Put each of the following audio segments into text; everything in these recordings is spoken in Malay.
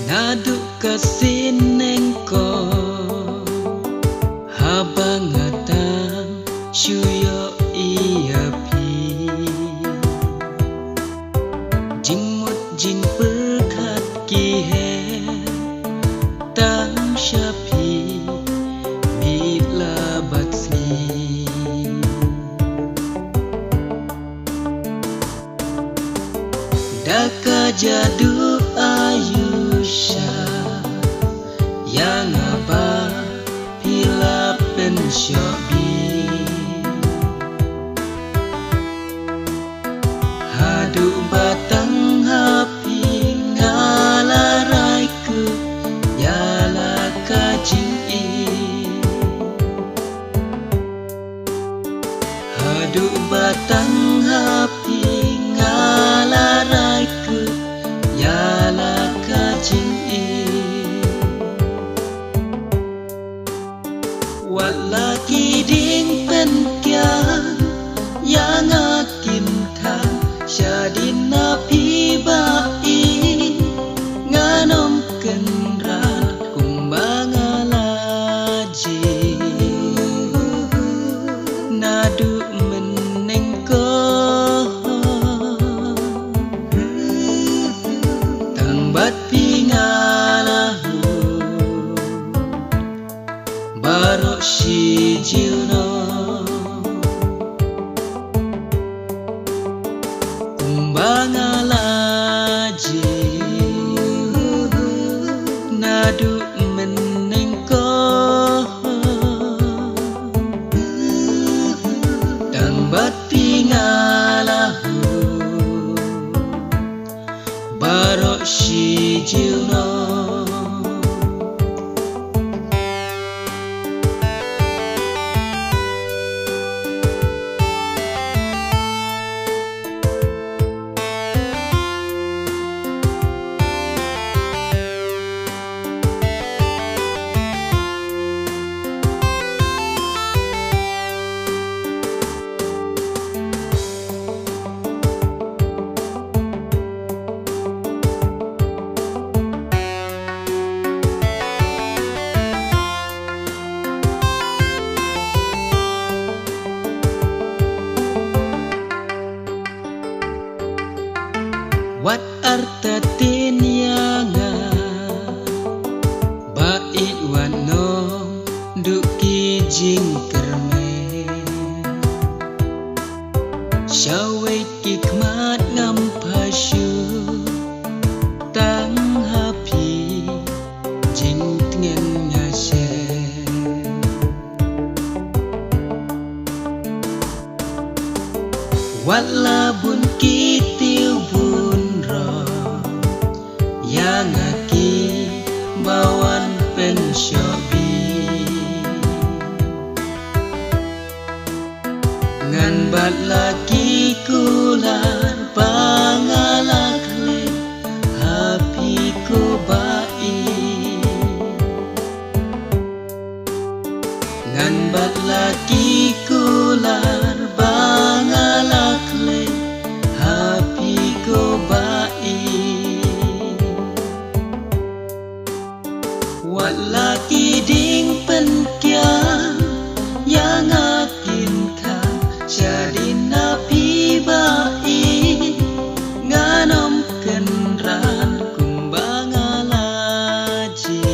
Ngaduk kasinengko habangatan syuyo iya pi jingmut jing perkat kihe tang syapi bila batsni daka jadu ayusha yang apa pila pensyobi hadu batang hapi ngalarai ke yala kajing i hadu batang hapi ngalarai ke yala kajing i walaki ding penkian yang akin thang syadin napi bai nganom kenrat kumbangalaji nadu menengko tangbat pingalahu barok si jiuno kumbangalaji nadu menengko tangbat pingalahu barok si jiuno. Wat arta tinyanga bait wano duki jing kerme syawai kikmat ngampasyu tang hapi jing tengen ngase wat labun kitiu yang aki bawan pensyobi ngan bat laki kulan pangalak le hapi ko bai ngan bat laki kulan pangalak le hapi ko bai walaki ding penkian yang akin kang syadin napi bai nganom kenran kumbangalaji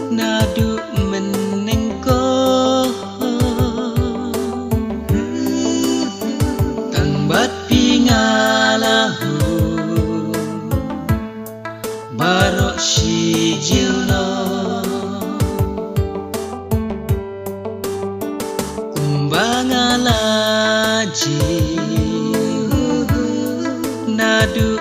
nadu menengko tangbat pingalahu barok si jiuno kumbangalaji nadu